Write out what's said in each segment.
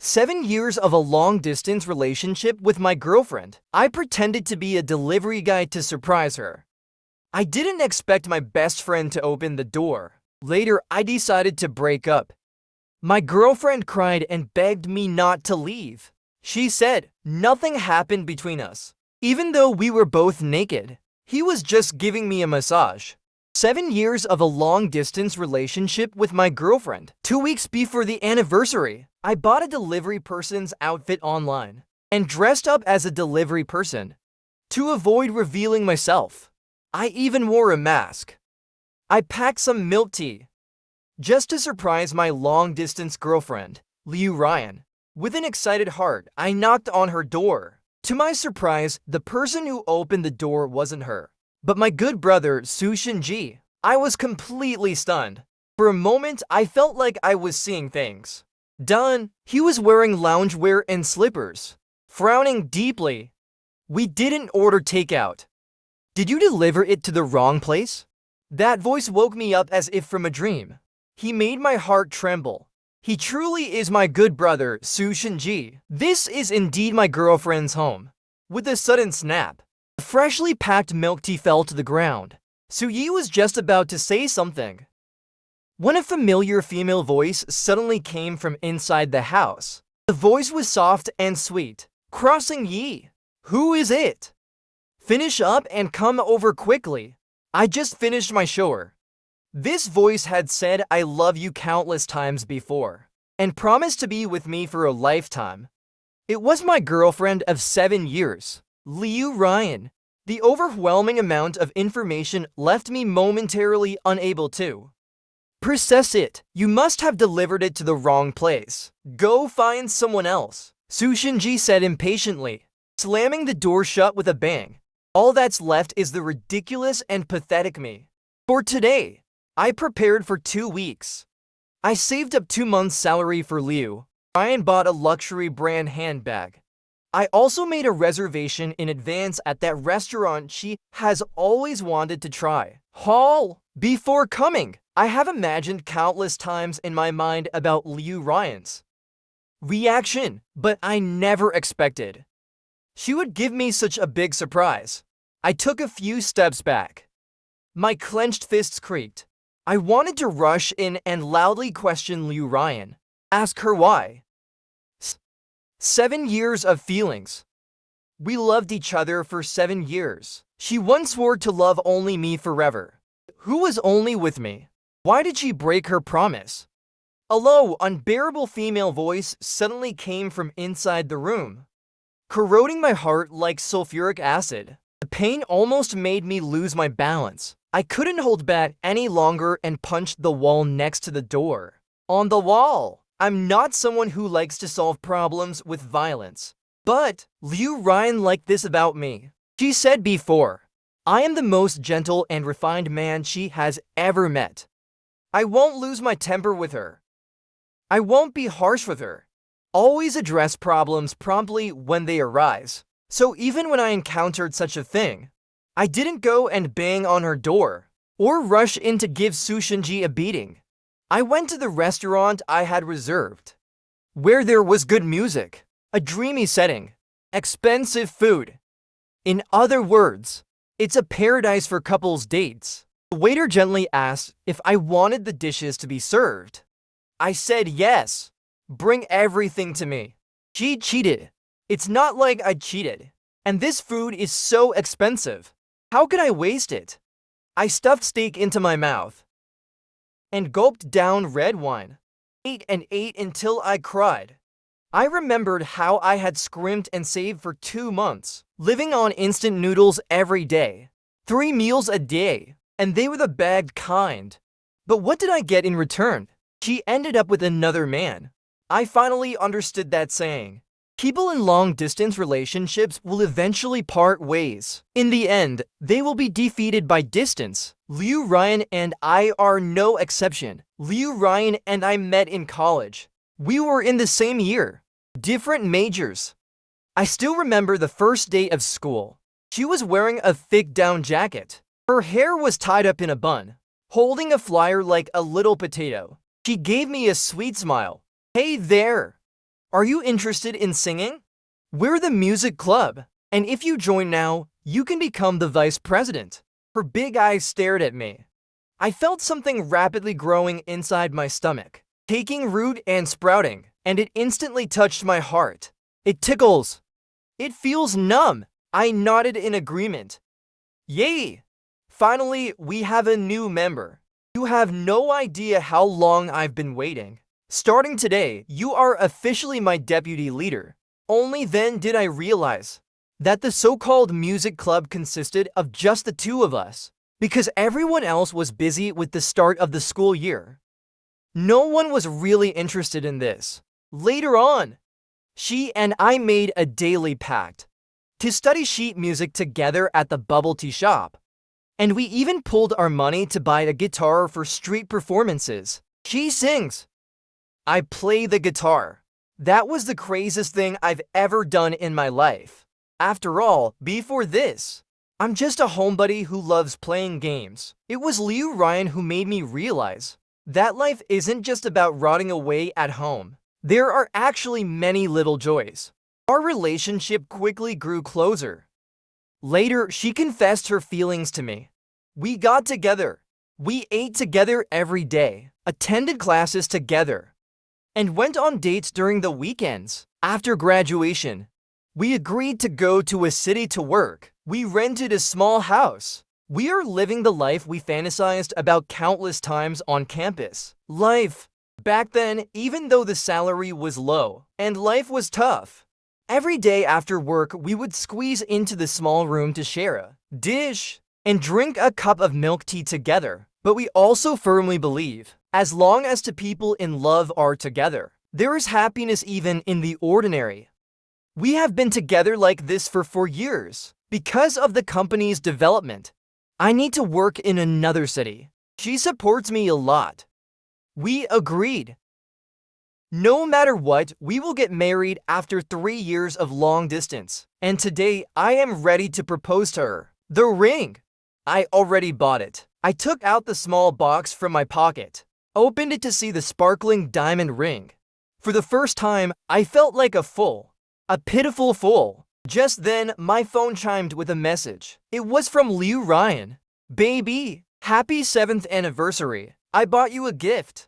7 years of a long-distance relationship with my girlfriend. I pretended to be a delivery guy to surprise her. I didn't expect my best friend to open the door. Later, I decided to break up. My girlfriend cried and begged me not to leave. She said nothing happened between us. Even though we were both naked, he was just giving me a massage. 7 years of a long-distance relationship with my girlfriend. 2 weeks before the anniversary, I bought a delivery person's outfit online and dressed up as a delivery person to avoid revealing myself. I even wore a mask. I packed some milk tea just to surprise my long-distance girlfriend, Liu Ryan. With an excited heart, I knocked on her door. To my surprise, the person who opened the door wasn't her, but my good brother, Su Shinji. I was completely stunned. For a moment, I felt like I was seeing things. Done. He was wearing loungewear and slippers, frowning deeply. We didn't order takeout. Did you deliver it to the wrong place? That voice woke me up as if from a dream. He made my heart tremble. He truly is my good brother, Su Shinji. This is indeed my girlfriend's home. With a sudden snap, the freshly packed milk tea fell to the ground. Su Yi was just about to say something when a familiar female voice suddenly came from inside the house. The voice was soft and sweet. Crossing Yi. Who is it? Finish up and come over quickly. I just finished my shower. This voice had said I love you countless times before and promised to be with me for a lifetime. It was my girlfriend of 7 years, Liu Ryan. The overwhelming amount of information left me momentarily unable to process it. You must have delivered it to the wrong place. Go find someone else, Su Shinji said impatiently, slamming the door shut with a bang. All that's left is the ridiculous and pathetic me. For today, I prepared for 2 weeks. I saved up 2 months' salary for Liu. Ryan bought a luxury brand handbag. I also made a reservation in advance at that restaurant she has always wanted to try. Before coming, I have imagined countless times in my mind about Liu Ryan's reaction, but I never expected she would give me such a big surprise. I took a few steps back. My clenched fists creaked. I wanted to rush in and loudly question Liu Ryan. Ask her why. 7 years of feelings. We loved each other for 7 years. She once swore to love only me forever. Who was only with me? Why did she break her promise? A low, unbearable female voice suddenly came from inside the room, corroding my heart like sulfuric acid. The pain almost made me lose my balance. I couldn't hold back any longer and punched the wall next to the door. On the wall! I'm not someone who likes to solve problems with violence. But Liu Ryan liked this about me. She said before, I am the most gentle and refined man she has ever met. I won't lose my temper with her. I won't be harsh with her. Always address problems promptly when they arise. So even when I encountered such a thing, I didn't go and bang on her door or rush in to give Su Shinji a beating. I went to the restaurant I had reserved, where there was good music, a dreamy setting, expensive food. In other words, it's a paradise for couples dates. The waiter gently asked if I wanted the dishes to be served. I said yes. Bring everything to me. She cheated. It's not like I cheated. And this food is so expensive. How could I waste it? I stuffed steak into my mouth and gulped down red wine. Ate and ate until I cried. I remembered how I had scrimped and saved for 2 months, living on instant noodles every day, 3 meals a day, and they were the bagged kind. But what did I get in return? She ended up with another man. I finally understood that saying. People in long-distance relationships will eventually part ways. In the end, they will be defeated by distance. Liu Ryan and I are no exception. Liu Ryan and I met in college. We were in the same year, different majors. I still remember the first day of school. She was wearing a thick down jacket. Her hair was tied up in a bun, holding a flyer like a little potato. She gave me a sweet smile. Hey there! Are you interested in singing? We're the music club, and if you join now, you can become the vice president. Her big eyes stared at me. I felt something rapidly growing inside my stomach, taking root and sprouting, and it instantly touched my heart. It tickles. It feels numb. I nodded in agreement. Yay! Finally, we have a new member. You have no idea how long I've been waiting. Starting today, you are officially my deputy leader. Only then did I realize that the so-called music club consisted of just the two of us, because everyone else was busy with the start of the school year. No one was really interested in this. Later on, she and I made a daily pact to study sheet music together at the bubble tea shop. And we even pulled our money to buy a guitar for street performances. She sings. I play the guitar. That was the craziest thing I've ever done in my life. After all, before this, I'm just a homebody who loves playing games. It was Liu Ryan who made me realize that life isn't just about rotting away at home. There are actually many little joys. Our relationship quickly grew closer. Later, she confessed her feelings to me. We got together. We ate together every day, attended classes together, and went on dates during the weekends. After graduation, we agreed to go to a city to work. We rented a small house. We are living the life we fantasized about countless times on campus. Life. Back then, even though the salary was low and life was tough, every day after work we would squeeze into the small room to share a dish and drink a cup of milk tea together. But we also firmly believe, as long as two people in love are together, there is happiness even in the ordinary. We have been together like this for 4 years. Because of the company's development, I need to work in another city. She supports me a lot. We agreed. No matter what, we will get married after 3 years of long distance. And today, I am ready to propose to her. The ring. I already bought it. I took out the small box from my pocket, opened it to see the sparkling diamond ring. For the first time, I felt like a fool. A pitiful fool. Just then, my phone chimed with a message. It was from Liu Ryan. Baby, happy 7th anniversary. I bought you a gift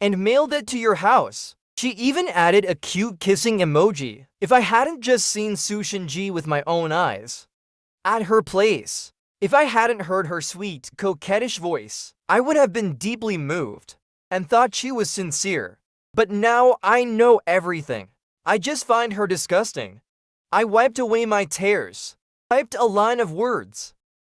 and mailed it to your house. She even added a cute kissing emoji. If I hadn't just seen Su Shinji with my own eyes at her place, if I hadn't heard her sweet, coquettish voice, I would have been deeply moved and thought she was sincere. But now I know everything. I just find her disgusting. I wiped away my tears, typed a line of words,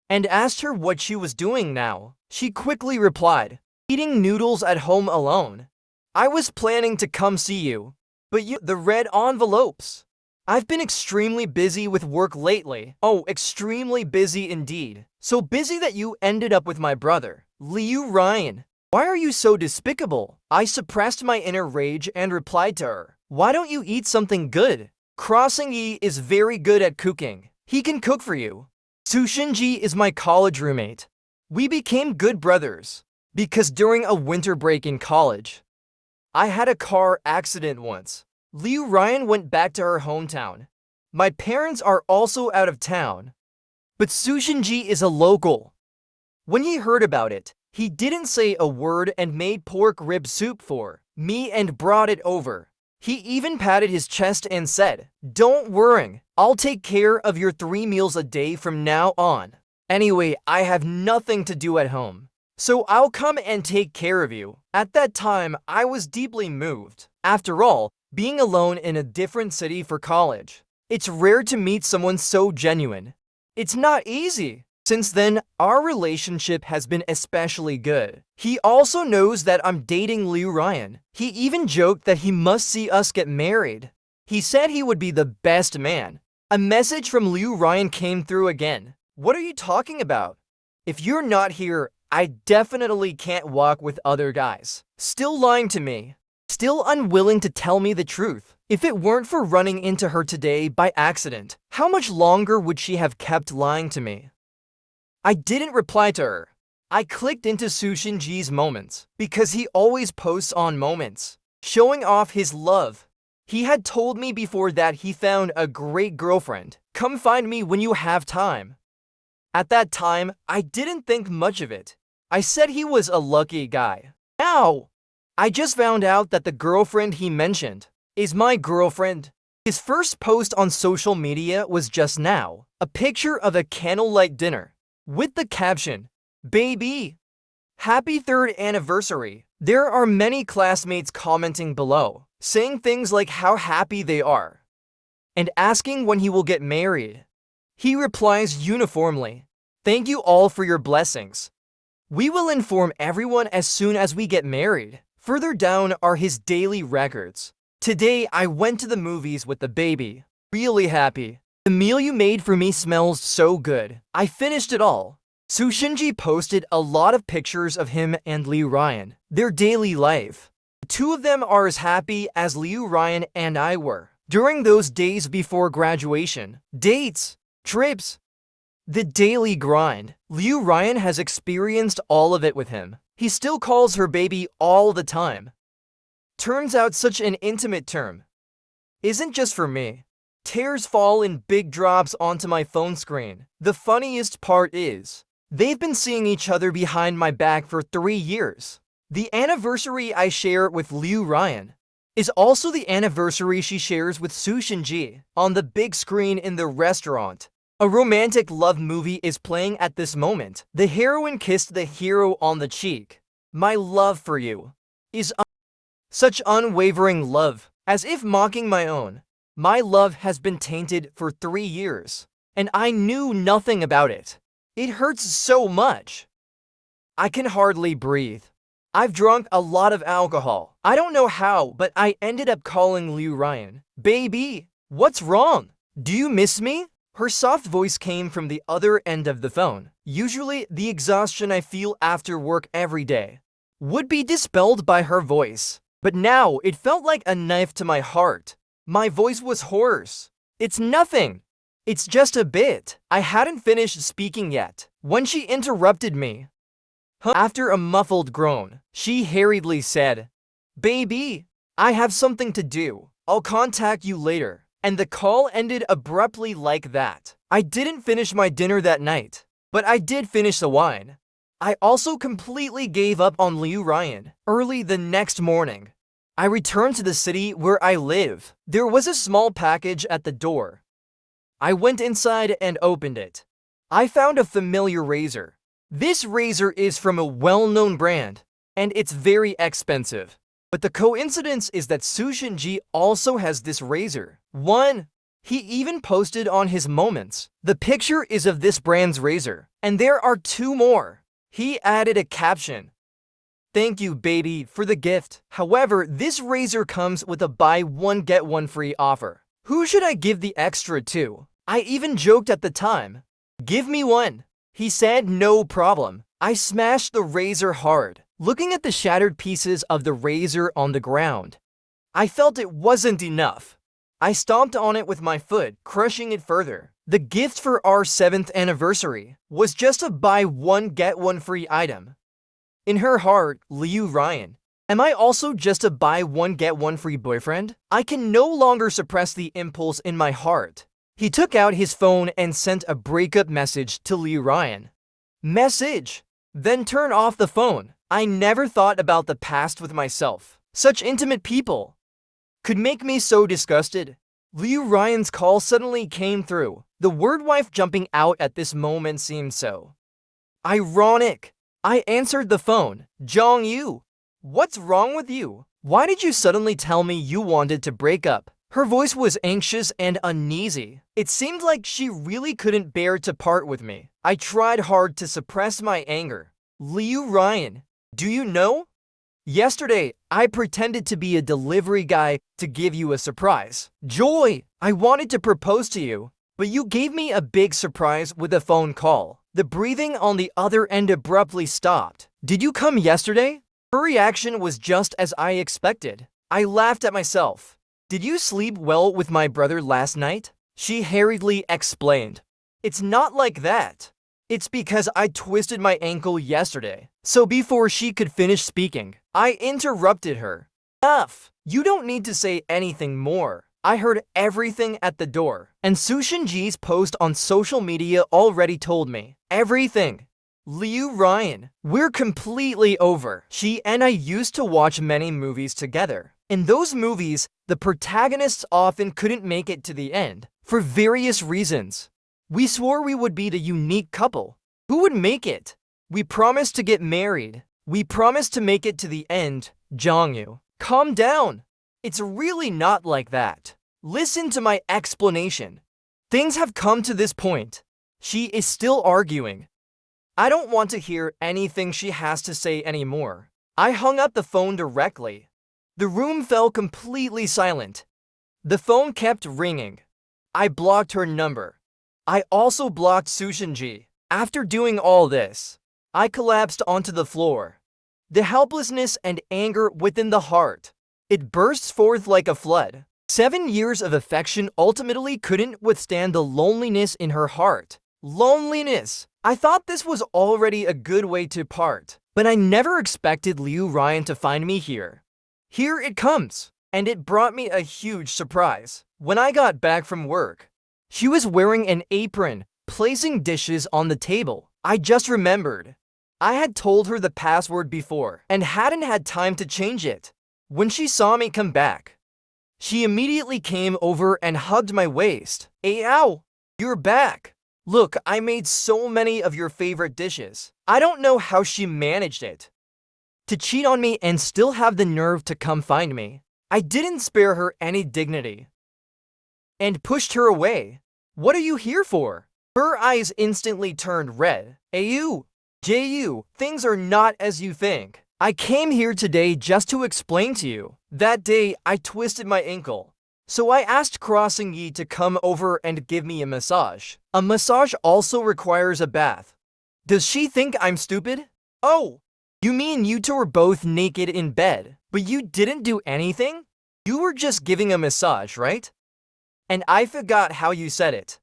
and asked her what she was doing now. She quickly replied, eating noodles at home alone. I was planning to come see you, but the red envelopes. I've been extremely busy with work lately. Oh, extremely busy indeed. So busy that you ended up with my brother, Liu Ryan. Why are you so despicable? I suppressed my inner rage and replied to her, why don't you eat something good? Crossing Yi is very good at cooking. He can cook for you. Su Shinji is my college roommate. We became good brothers because during a winter break in college, I had a car accident once. Liu Ryan went back to her hometown. My parents are also out of town, but Su Shinji is a local. When he heard about it, he didn't say a word and made pork rib soup for me and brought it over. He even patted his chest and said, don't worry, I'll take care of your 3 meals a day from now on. Anyway, I have nothing to do at home, so I'll come and take care of you. At that time, I was deeply moved. After all, being alone in a different city for college, it's rare to meet someone so genuine. It's not easy. Since then, our relationship has been especially good. He also knows that I'm dating Liu Ryan. He even joked that he must see us get married. He said he would be the best man. A message from Liu Ryan came through again. What are you talking about? If you're not here, I definitely can't walk with other guys. Still lying to me. Still unwilling to tell me the truth. If it weren't for running into her today by accident, how much longer would she have kept lying to me? I didn't reply to her. I clicked into Su Shinji's moments because he always posts on moments, showing off his love He had told me before that he found a great girlfriend. Come find me when you have time. At that time, I didn't think much of it. I said he was a lucky guy. Now, I just found out that the girlfriend he mentioned is my girlfriend. His first post on social media was just now, a picture of a candlelight dinner with the caption, "Baby, happy 3rd anniversary." There are many classmates commenting below, saying things like how happy they are and asking when he will get married. He replies uniformly, "Thank you all for your blessings. We will inform everyone as soon as we get married." Further down are his daily records. "Today I went to the movies with the baby. Really happy. The meal you made for me smells so good. I finished it all." Sushinji posted a lot of pictures of him and Liu Ryan, their daily life. The two of them are as happy as Liu Ryan and I were during those days before graduation, dates, trips, the daily grind. Liu Ryan has experienced all of it with him. He still calls her baby all the time. Turns out such an intimate term isn't just for me. Tears fall in big drops onto my phone screen. The funniest part is, they've been seeing each other behind my back for 3 years. The anniversary I share with Liu Ryan is also the anniversary she shares with Sushinji on the big screen in the restaurant. A romantic love movie is playing at this moment. The heroine kissed the hero on the cheek. My love for you is such unwavering love, as if mocking my own. My love has been tainted for 3 years, and I knew nothing about it. It hurts so much. I can hardly breathe. I've drunk a lot of alcohol. I don't know how, but I ended up calling Liu Ryan. "Baby, what's wrong? Do you miss me?" Her soft voice came from the other end of the phone. Usually, the exhaustion I feel after work every day would be dispelled by her voice. But now, it felt like a knife to my heart. My voice was hoarse. "It's nothing. It's just a bit." I hadn't finished speaking yet when she interrupted me. After a muffled groan, she hurriedly said, "Baby, I have something to do. I'll contact you later." And the call ended abruptly like that. I didn't finish my dinner that night, but I did finish the wine. I also completely gave up on Liu Ryan. Early the next morning, I returned to the city where I live. There was a small package at the door. I went inside and opened it. I found a familiar razor. This razor is from a well-known brand, and it's very expensive. But the coincidence is that Sushinji also has this razor. He even posted on his moments. The picture is of this brand's razor, and there are 2 more. He added a caption, "Thank you, baby, for the gift. However, this razor comes with a buy one get one free offer. Who should I give the extra to?" I even joked at the time, "Give me one." He said no problem. I smashed the razor hard. Looking at the shattered pieces of the razor on the ground, I felt it wasn't enough. I stomped on it with my foot, crushing it further. The gift for our 7th anniversary was just a buy one get one free item. In her heart, Liu Ryan, am I also just a buy one get one free boyfriend? I can no longer suppress the impulse in my heart. He took out his phone and sent a breakup message to Liu Ryan. Message. Then turn off the phone. I never thought about the past with myself. Such intimate people could make me so disgusted. Liu Ryan's call suddenly came through. The word wife jumping out at this moment seemed so ironic. I answered the phone. "Jong Yu, what's wrong with you? Why did you suddenly tell me you wanted to break up?" Her voice was anxious and uneasy. It seemed like she really couldn't bear to part with me. I tried hard to suppress my anger. "Liu Ryan, do you know? Yesterday, I pretended to be a delivery guy to give you a surprise. Joy, I wanted to propose to you, but you gave me a big surprise with a phone call." The breathing on the other end abruptly stopped. "Did you come yesterday?" Her reaction was just as I expected. I laughed at myself. "Did you sleep well with my brother last night?" She hurriedly explained. "It's not like that. It's because I twisted my ankle yesterday." So before she could finish speaking, I interrupted her. Enough! You don't need to say anything more. I heard everything at the door, and Sushinji's post on social media already told me everything. Liu Ryan, we're completely over. She and I used to watch many movies together. In those movies, the protagonists often couldn't make it to the end, for various reasons. We swore we would be the unique couple. Who would make it? We promised to get married. We promised to make it to the end. Jongyu, calm down. It's really not like that. Listen to my explanation. Things have come to this point. She is still arguing. I don't want to hear anything she has to say anymore. I hung up the phone directly. The room fell completely silent. The phone kept ringing. I blocked her number. I also blocked Sushinji. After doing all this, I collapsed onto the floor. The helplessness and anger within the heart. It bursts forth like a flood. 7 years of affection ultimately couldn't withstand the loneliness in her heart. Loneliness! I thought this was already a good way to part, but I never expected Liu Ryan to find me here. Here it comes, and it brought me a huge surprise. When I got back from work, she was wearing an apron, placing dishes on the table. I just remembered. I had told her the password before, and hadn't had time to change it. When she saw me come back, she immediately came over and hugged my waist. Hey, ow! You're back! Look, I made so many of your favorite dishes. I don't know how she managed it. To cheat on me and still have the nerve to come find me. I didn't spare her any dignity. And pushed her away. What are you here for? Her eyes instantly turned red. Ayu, Ju, things are not as you think. I came here today just to explain to you. That day, I twisted my ankle. So I asked Crossing Yi to come over and give me a massage. A massage also requires a bath. Does she think I'm stupid? Oh, you mean you two were both naked in bed, but you didn't do anything? You were just giving a massage, right? And I forgot how you said it.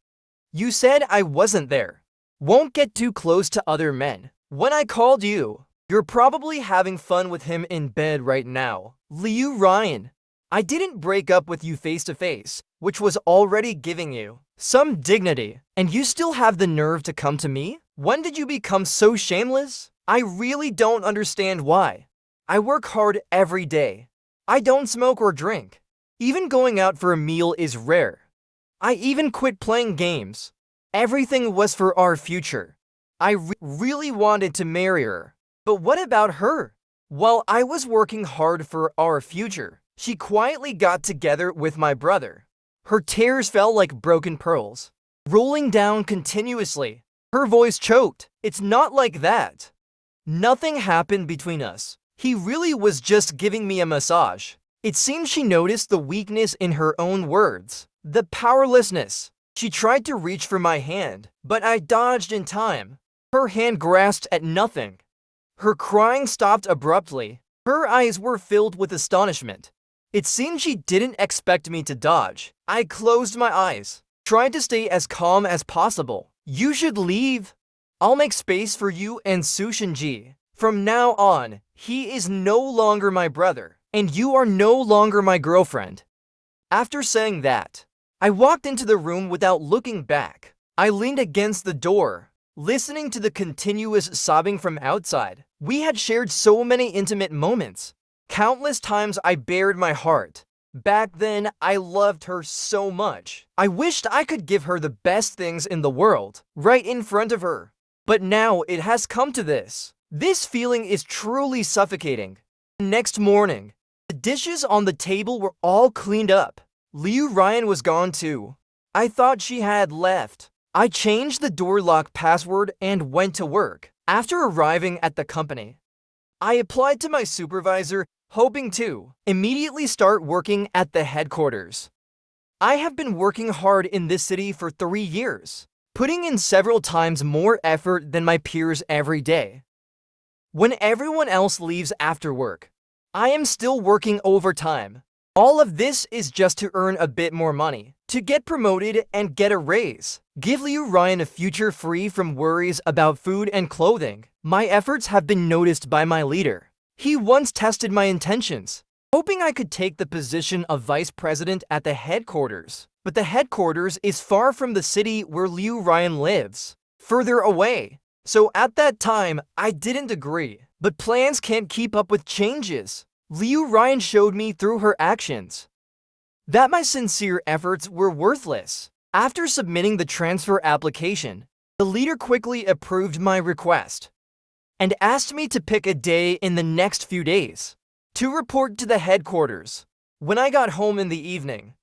You said I wasn't there. Won't get too close to other men. When I called you, you're probably having fun with him in bed right now. Liu Ryan. I didn't break up with you face to face, which was already giving you some dignity, and you still have the nerve to come to me? When did you become so shameless? I really don't understand why. I work hard every day. I don't smoke or drink. Even going out for a meal is rare. I even quit playing games. Everything was for our future. I really wanted to marry her. But what about her? While I was working hard for our future, she quietly got together with my brother. Her tears fell like broken pearls, rolling down continuously. Her voice choked. It's not like that. Nothing happened between us. He really was just giving me a massage. It seems she noticed the weakness in her own words, the powerlessness. She tried to reach for my hand, but I dodged in time. Her hand grasped at nothing. Her crying stopped abruptly. Her eyes were filled with astonishment. It seemed she didn't expect me to dodge. I closed my eyes, tried to stay as calm as possible. You should leave. I'll make space for you and Sushinji. From now on, he is no longer my brother, and you are no longer my girlfriend. After saying that, I walked into the room without looking back. I leaned against the door, listening to the continuous sobbing from outside. We had shared so many intimate moments. Countless times I bared my heart. Back then, I loved her so much. I wished I could give her the best things in the world, right in front of her. But now it has come to this. This feeling is truly suffocating. Next morning, the dishes on the table were all cleaned up. Liu Ryan was gone too. I thought she had left. I changed the door lock password and went to work. After arriving at the company, I applied to my supervisor, hoping to immediately start working at the headquarters. I have been working hard in this city for 3 years, putting in several times more effort than my peers every day. When everyone else leaves after work, I am still working overtime. All of this is just to earn a bit more money, to get promoted and get a raise. Give Liu Ryan a future free from worries about food and clothing. My efforts have been noticed by my leader. He once tested my intentions. hoping I could take the position of vice president at the headquarters. But the headquarters is far from the city where Liu Ryan lives, further away. So at that time, I didn't agree. But plans can't keep up with changes. Liu Ryan showed me through her actions that my sincere efforts were worthless. After submitting the transfer application, the leader quickly approved my request and asked me to pick a day in the next few days to report to the headquarters. When I got home in the evening,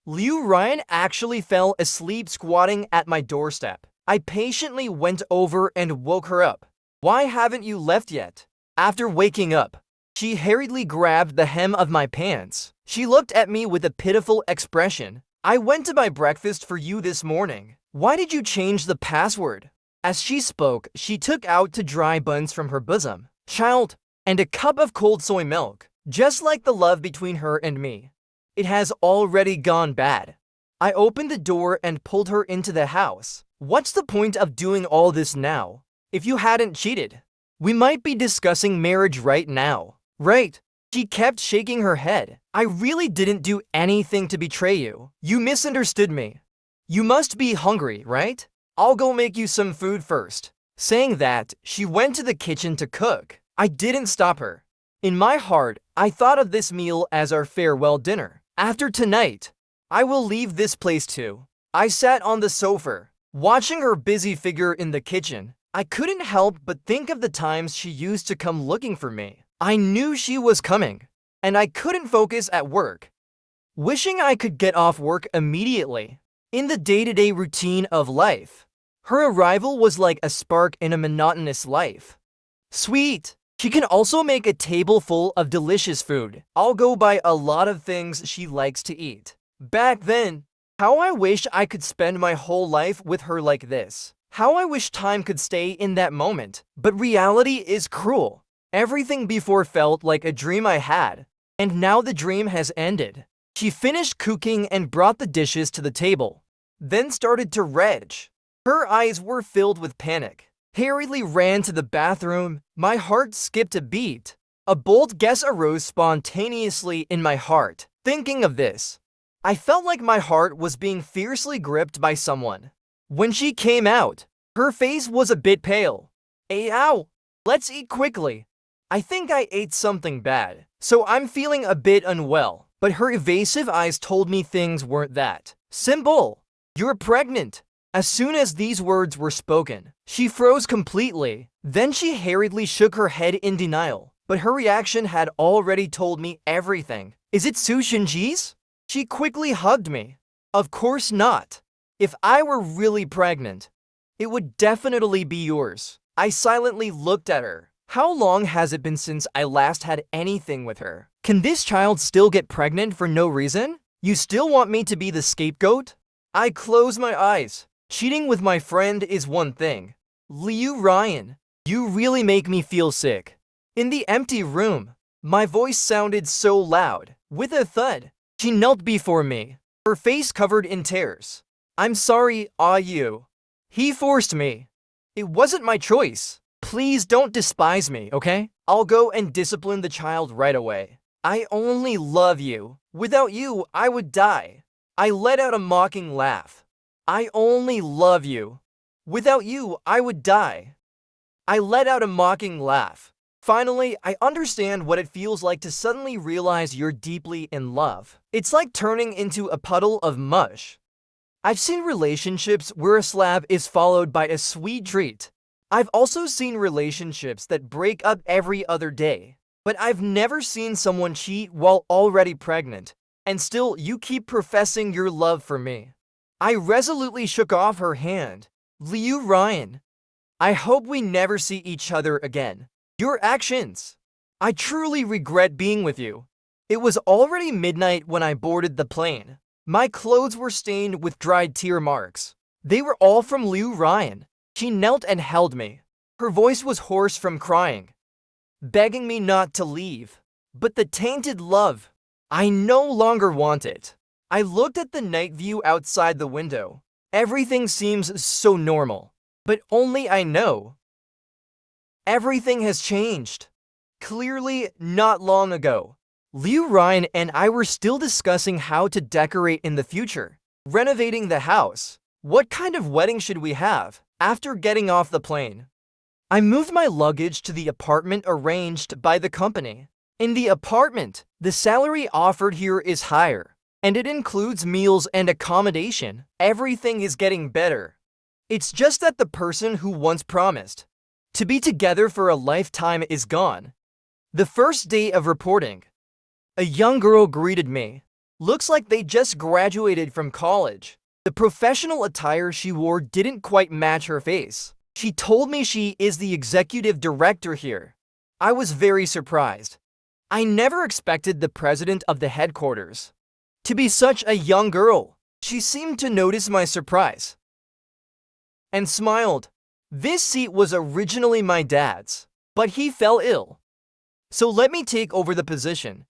Liu Ryan actually fell asleep squatting at my doorstep. I patiently went over and woke her up. "Why haven't you left yet?" After waking up, she hurriedly grabbed the hem of my pants. She looked at me with a pitiful expression. "I went to buy breakfast for you this morning. Why did you change the password?" As she spoke, she took out two dry buns from her bosom, child, and a cup of cold soy milk. Just like the love between her and me, it has already gone bad. I opened the door and pulled her into the house. "What's the point of doing all this now? If you hadn't cheated, we might be discussing marriage right now, right?" She kept shaking her head. "I really didn't do anything to betray you. You misunderstood me. You must be hungry, right? I'll go make you some food first." Saying that, she went to the kitchen to cook. I didn't stop her. In my heart, I thought of this meal as our farewell dinner. After tonight, I will leave this place too. I sat on the sofa, watching her busy figure in the kitchen. I couldn't help but think of the times she used to come looking for me. I knew she was coming, and I couldn't focus at work, wishing I could get off work immediately. In the day-to-day routine of life, her arrival was like a spark in a monotonous life. Sweet. She can also make a table full of delicious food. I'll go buy a lot of things she likes to eat. Back then, how I wish I could spend my whole life with her like this. How I wish time could stay in that moment. But reality is cruel. Everything before felt like a dream I had, and now the dream has ended. She finished cooking and brought the dishes to the table, then started to retch. Her eyes were filled with panic. Hurriedly ran to the bathroom. My heart skipped a beat. A bold guess arose spontaneously in my heart. Thinking of this, I felt like my heart was being fiercely gripped by someone. When she came out, her face was a bit pale. "Ow! Let's eat quickly. I think I ate something bad, so I'm feeling a bit unwell." But her evasive eyes told me things weren't that simple. "You're pregnant." As soon as these words were spoken, she froze completely. Then she hurriedly shook her head in denial. But her reaction had already told me everything. "Is it Su Shinji's?" She quickly hugged me. "Of course not. If I were really pregnant, it would definitely be yours." I silently looked at her. How long has it been since I last had anything with her? Can this child still get pregnant for no reason? You still want me to be the scapegoat? I close my eyes. Cheating with my friend is one thing. Liu Ryan, you really make me feel sick. In the empty room, my voice sounded so loud. With a thud, she knelt before me, her face covered in tears. "I'm sorry, you. He forced me. It wasn't my choice. Please don't despise me, okay? I'll go and discipline the child right away. I only love you. Without you, I would die." I let out a mocking laugh. "I only love you. Without you, I would die." I let out a mocking laugh. Finally, I understand what it feels like to suddenly realize you're deeply in love. It's like turning into a puddle of mush. I've seen relationships where a slap is followed by a sweet treat. I've also seen relationships that break up every other day. But I've never seen someone cheat while already pregnant, and still you keep professing your love for me. I resolutely shook off her hand. "Liu Ryan, I hope we never see each other again. Your actions. I truly regret being with you." It was already midnight when I boarded the plane. My clothes were stained with dried tear marks. They were all from Liu Ryan. She knelt and held me. Her voice was hoarse from crying, begging me not to leave. But the tainted love, I no longer want it. I looked at the night view outside the window. Everything seems so normal. But only I know everything has changed. Clearly, not long ago, Liu Ryan and I were still discussing how to decorate in the future, renovating the house. What kind of wedding should we have? After getting off the plane, I moved my luggage to the apartment arranged by the company. In the apartment, the salary offered here is higher, and it includes meals and accommodation. Everything is getting better. It's just that the person who once promised to be together for a lifetime is gone. The first day of reporting, a young girl greeted me. Looks like they just graduated from college. The professional attire she wore didn't quite match her face. She told me she is the executive director here. I was very surprised. I never expected the president of the headquarters to be such a young girl. She seemed to notice my surprise and smiled. This seat was originally my dad's, but he fell ill, so let me take over the position.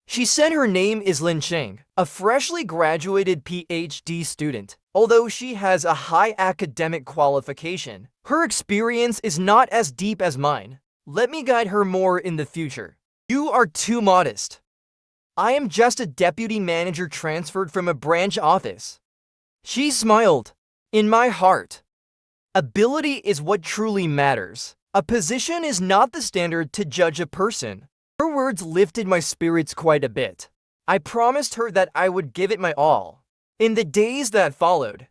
She said her name is Lin Qing, a freshly graduated PhD student. Although she has a high academic qualification, her experience is not as deep as mine. Let me guide her more in the future. You are too modest. I am just a deputy manager transferred from a branch office. She smiled. In my heart, ability is what truly matters. A position is not the standard to judge a person. Her words lifted my spirits quite a bit. I promised her that I would give it my all. In the days that followed,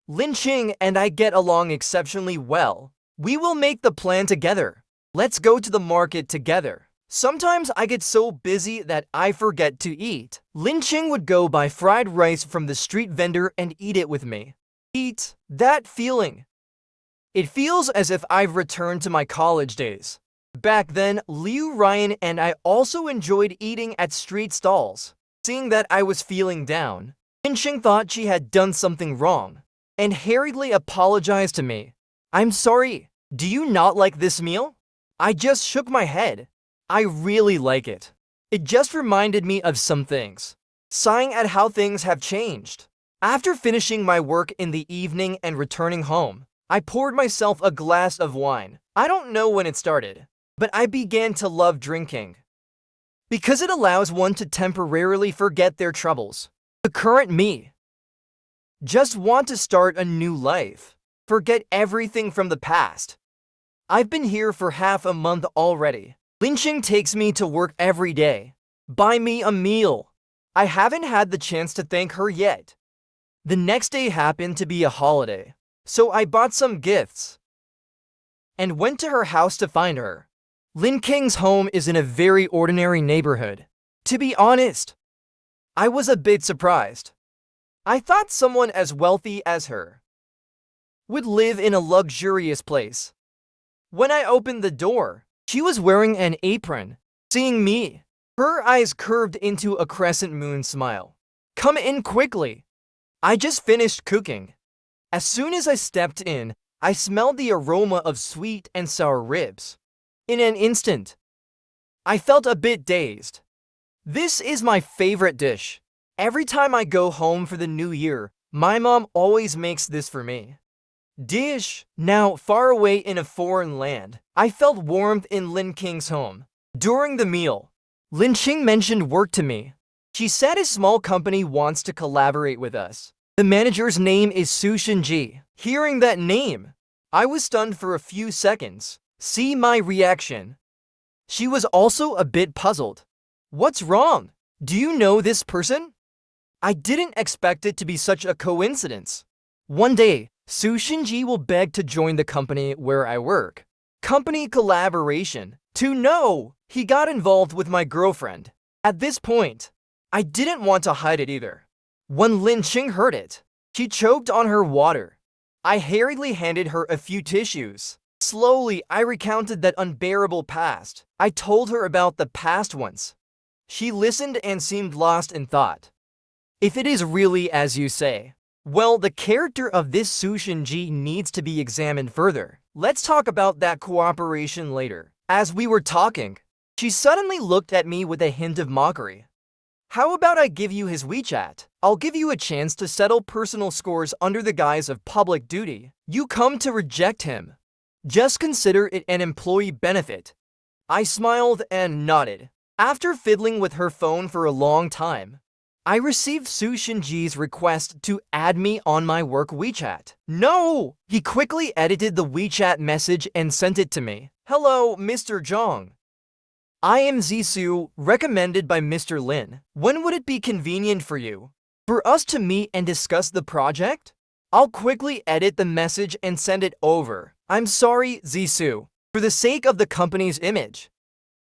Lin Qing and I get along exceptionally well. We will make the plan together. Let's go to the market together. Sometimes I get so busy that I forget to eat. Lin Qing would go buy fried rice from the street vendor and eat it with me. Eat that feeling. It feels as if I've returned to my college days. Back then, Liu Ryan and I also enjoyed eating at street stalls. Seeing that I was feeling down, Lin Qing thought she had done something wrong and hurriedly apologized to me. I'm sorry. Do you not like this meal? I just shook my head. I really like it. It just reminded me of some things, sighing at how things have changed. After finishing my work in the evening and returning home, I poured myself a glass of wine. I don't know when it started, but I began to love drinking because it allows one to temporarily forget their troubles. The current me just want to start a new life, forget everything from the past. I've been here for half a month already. Lin Qing takes me to work every day, buy me a meal. I haven't had the chance to thank her yet. The next day happened to be a holiday, so I bought some gifts and went to her house to find her. Lin Qing's home is in a very ordinary neighborhood. To be honest, I was a bit surprised. I thought someone as wealthy as her would live in a luxurious place. When I opened the door, she was wearing an apron. Seeing me, her eyes curved into a crescent moon smile. Come in quickly. I just finished cooking. As soon as I stepped in, I smelled the aroma of sweet and sour ribs. In an instant, I felt a bit dazed. This is my favorite dish. Every time I go home for the new year, my mom always makes this for me. Dish. Now, far away in a foreign land, I felt warmth in Lin Qing's home. During the meal, Lin Qing mentioned work to me. She said a small company wants to collaborate with us. The manager's name is Su Shinji. Hearing that name, I was stunned for a few seconds. See my reaction. She was also a bit puzzled. What's wrong? Do you know this person? I didn't expect it to be such a coincidence. One day, Su Shinji will beg to join the company where I work. Company collaboration. To know, he got involved with my girlfriend. At this point, I didn't want to hide it either. When Lin Qing heard it, she choked on her water. I hurriedly handed her a few tissues. Slowly, I recounted that unbearable past. I told her about the past ones. She listened and seemed lost in thought. If it is really as you say, well, the character of this Su Shinji needs to be examined further. Let's talk about that cooperation later. As we were talking, she suddenly looked at me with a hint of mockery. How about I give you his WeChat? I'll give you a chance to settle personal scores under the guise of public duty. You come to reject him. Just consider it an employee benefit. I smiled and nodded. After fiddling with her phone for a long time, I received Su Shinji's request to add me on my work WeChat. No! He quickly edited the WeChat message and sent it to me. Hello, Mr. Zhang. I am Zisu, recommended by Mr. Lin. When would it be convenient for you for us to meet and discuss the project? I'll quickly edit the message and send it over. I'm sorry, Zisu, for the sake of the company's image.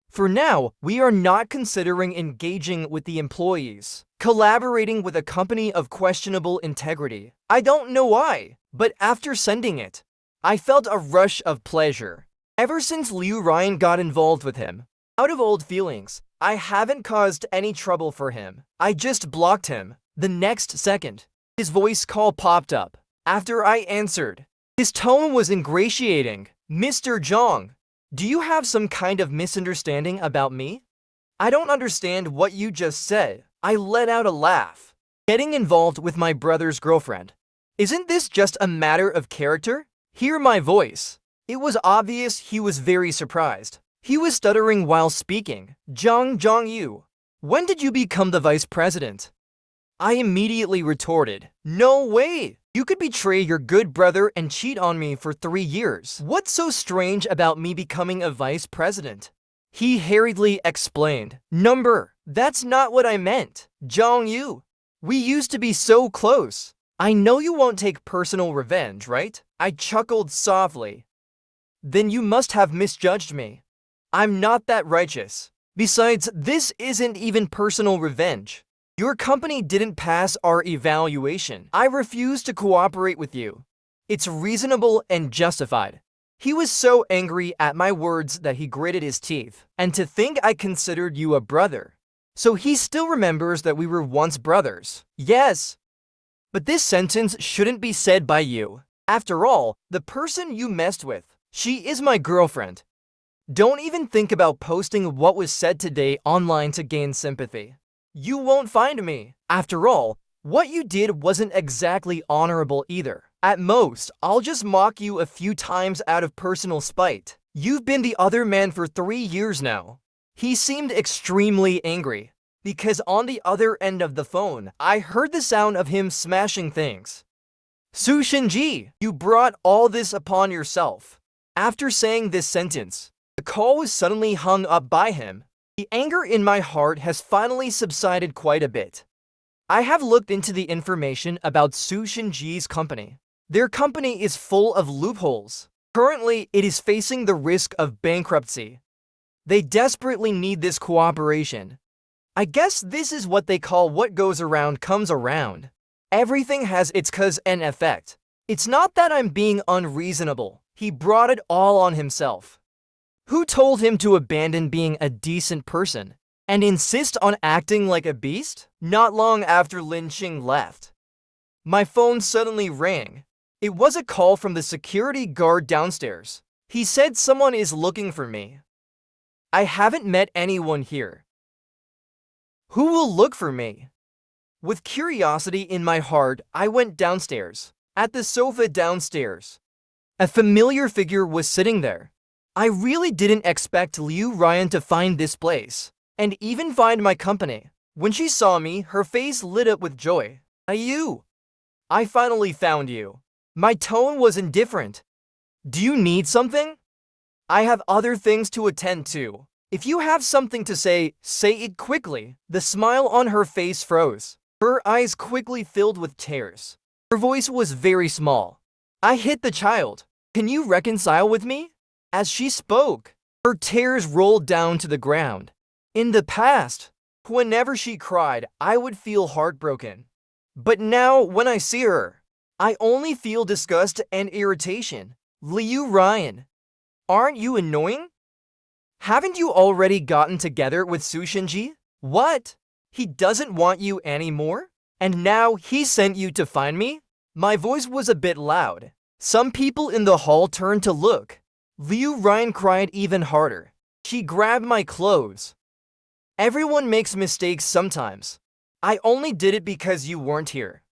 For now, we are not considering engaging with the employees, collaborating with a company of questionable integrity. I don't know why, but after sending it, I felt a rush of pleasure. Ever since Liu Ryan got involved with him, out of old feelings, I haven't caused any trouble for him. I just blocked him. The next second, his voice call popped up. After I answered, his tone was ingratiating. Mr. Zhang, do you have some kind of misunderstanding about me? I don't understand what you just said. I let out a laugh. Getting involved with my brother's girlfriend. Isn't this just a matter of character? Hear my voice. It was obvious he was very surprised. He was stuttering while speaking. Zhang Yu, when did you become the vice president? I immediately retorted, no way! You could betray your good brother and cheat on me for 3 years. What's so strange about me becoming a vice president? He hurriedly explained, that's not what I meant. Zhang Yu, we used to be so close. I know you won't take personal revenge, right? I chuckled softly. Then you must have misjudged me. I'm not that righteous. Besides, this isn't even personal revenge. Your company didn't pass our evaluation. I refuse to cooperate with you. It's reasonable and justified. He was so angry at my words that he gritted his teeth. And to think I considered you a brother. So he still remembers that we were once brothers. Yes. But this sentence shouldn't be said by you. After all, the person you messed with, she is my girlfriend. Don't even think about posting what was said today online to gain sympathy. You won't find me. After all, what you did wasn't exactly honorable either. At most, I'll just mock you a few times out of personal spite. You've been the other man for 3 years now. He seemed extremely angry, because on the other end of the phone, I heard the sound of him smashing things. Su Shinji, you brought all this upon yourself. After saying this sentence, the call was suddenly hung up by him. The anger in my heart has finally subsided quite a bit. I have looked into the information about Su Shinji's company. Their company is full of loopholes. Currently, it is facing the risk of bankruptcy. They desperately need this cooperation. I guess this is what they call what goes around comes around. Everything has its cause and effect. It's not that I'm being unreasonable. He brought it all on himself. Who told him to abandon being a decent person and insist on acting like a beast? Not long after Lin Qing left, my phone suddenly rang. It was a call from the security guard downstairs. He said someone is looking for me. I haven't met anyone here. Who will look for me? With curiosity in my heart, I went downstairs. At the sofa downstairs, a familiar figure was sitting there. I really didn't expect Liu Ryan to find this place, and even find my company. When she saw me, her face lit up with joy. You! I finally found you. My tone was indifferent. Do you need something? I have other things to attend to. If you have something to say it quickly. The smile on her face froze. Her eyes quickly filled with tears. Her voice was very small. I hit the child. Can you reconcile with me? As she spoke, her tears rolled down to the ground. In the past, whenever she cried, I would feel heartbroken. But now, when I see her, I only feel disgust and irritation. Liu Ryan, aren't you annoying? Haven't you already gotten together with Su Shinji? What? He doesn't want you anymore? And now he sent you to find me? My voice was a bit loud. Some people in the hall turned to look. Liu Ryan cried even harder. She grabbed my clothes. Everyone makes mistakes sometimes. I only did it because you weren't here.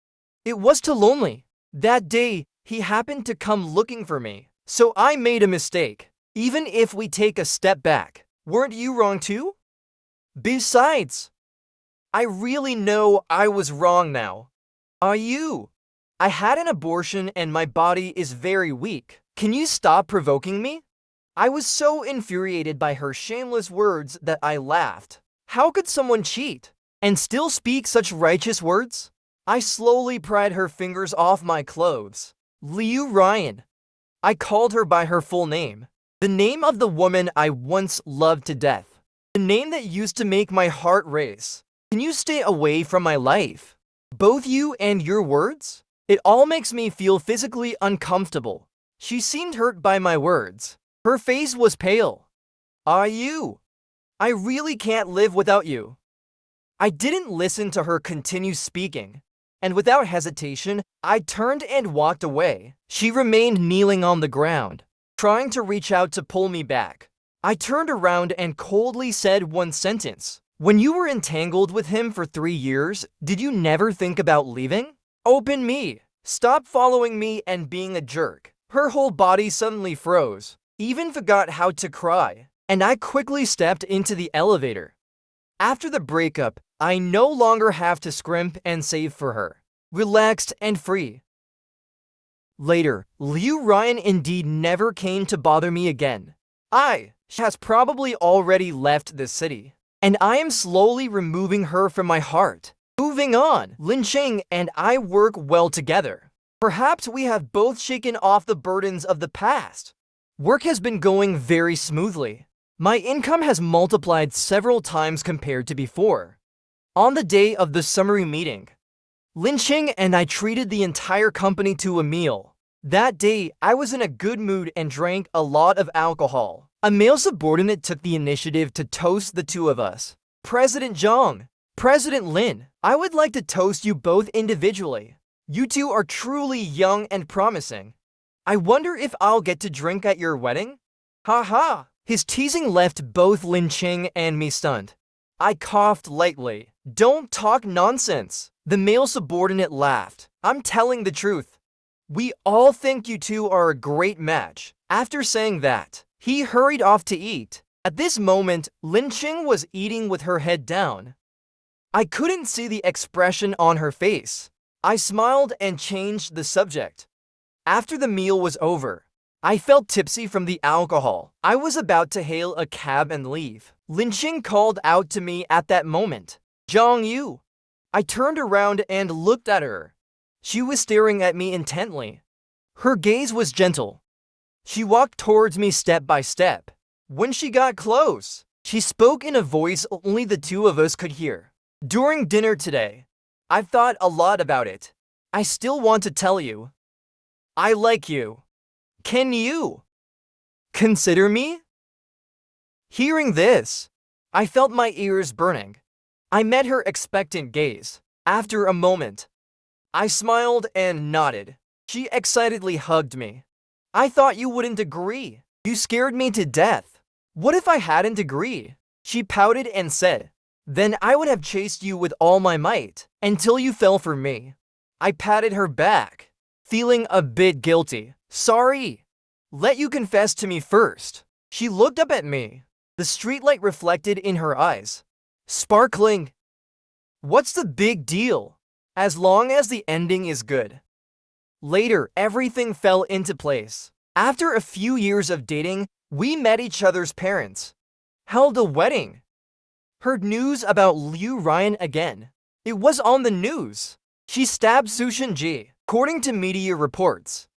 It was too lonely. That day, he happened to come looking for me. So I made a mistake. Even if we take a step back, weren't you wrong too? Besides, I really know I was wrong now. Are you? I had an abortion and my body is very weak. Can you stop provoking me? I was so infuriated by her shameless words that I laughed. How could someone cheat and still speak such righteous words? I slowly pried her fingers off my clothes. Liu Ryan. I called her by her full name. The name of the woman I once loved to death. The name that used to make my heart race. Can you stay away from my life? Both you and your words? It all makes me feel physically uncomfortable. She seemed hurt by my words. Her face was pale. Are you? I really can't live without you. I didn't listen to her continue speaking, and without hesitation, I turned and walked away. She remained kneeling on the ground, trying to reach out to pull me back. I turned around and coldly said one sentence. When you were entangled with him for 3 years, did you never think about leaving? Open me. Stop following me and being a jerk. Her whole body suddenly froze, even forgot how to cry, and I quickly stepped into the elevator. After the breakup, I no longer have to scrimp and save for her. Relaxed and free. Later, Liu Ryan indeed never came to bother me again. She has probably already left the city, and I am slowly removing her from my heart. Moving on, Lin Cheng and I work well together. Perhaps we have both shaken off the burdens of the past. Work has been going very smoothly. My income has multiplied several times compared to before. On the day of the summary meeting, Lin Cheng and I treated the entire company to a meal. That day, I was in a good mood and drank a lot of alcohol. A male subordinate took the initiative to toast the two of us. President Zhang, President Lin, I would like to toast you both individually. You two are truly young and promising. I wonder if I'll get to drink at your wedding? Ha ha! His teasing left both Lin Cheng and me stunned. I coughed lightly. Don't talk nonsense. The male subordinate laughed. I'm telling the truth. We all think you two are a great match. After saying that, he hurried off to eat. At this moment, Lin Cheng was eating with her head down. I couldn't see the expression on her face. I smiled and changed the subject. After the meal was over, I felt tipsy from the alcohol. I was about to hail a cab and leave. Lin Cheng called out to me at that moment. Zhang Yu. I turned around and looked at her. She was staring at me intently. Her gaze was gentle. She walked towards me step by step. When she got close, she spoke in a voice only the two of us could hear. During dinner today, I've thought a lot about it. I still want to tell you. I like you. Can you consider me? Hearing this, I felt my ears burning. I met her expectant gaze. After a moment, I smiled and nodded. She excitedly hugged me. I thought you wouldn't agree. You scared me to death. What if I hadn't agreed? She pouted and said, then I would have chased you with all my might until you fell for me. I patted her back, feeling a bit guilty. Sorry. Let you confess to me first. She looked up at me, the streetlight reflected in her eyes, sparkling. What's the big deal? As long as the ending is good. Later, everything fell into place. After a few years of dating, we met each other's parents, held a wedding, heard news about Liu Ryan again. It was on the news. She stabbed Su Shinji. According to media reports,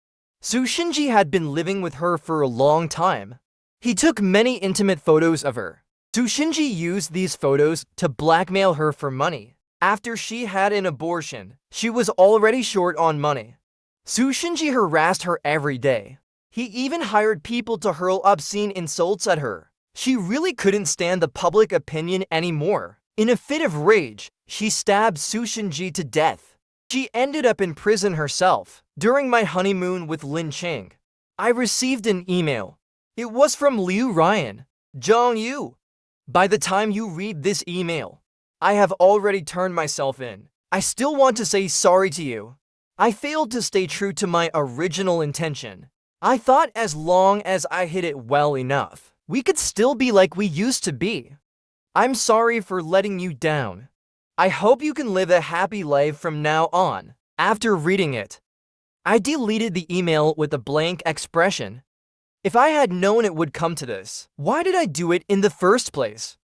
Su Shinji had been living with her for a long time. He took many intimate photos of her. Su Shinji used these photos to blackmail her for money. After she had an abortion, she was already short on money. Su Shinji harassed her every day. He even hired people to hurl obscene insults at her. She really couldn't stand the public opinion anymore. In a fit of rage, she stabbed Su Shinji to death. She ended up in prison herself. During my honeymoon with Lin Cheng, I received an email. It was from Liu Ryan. Zhang Yu. By the time you read this email, I have already turned myself in. I still want to say sorry to you. I failed to stay true to my original intention. I thought as long as I hid it well enough, we could still be like we used to be. I'm sorry for letting you down. I hope you can live a happy life from now on. After reading it, I deleted the email with a blank expression. If I had known it would come to this, why did I do it in the first place?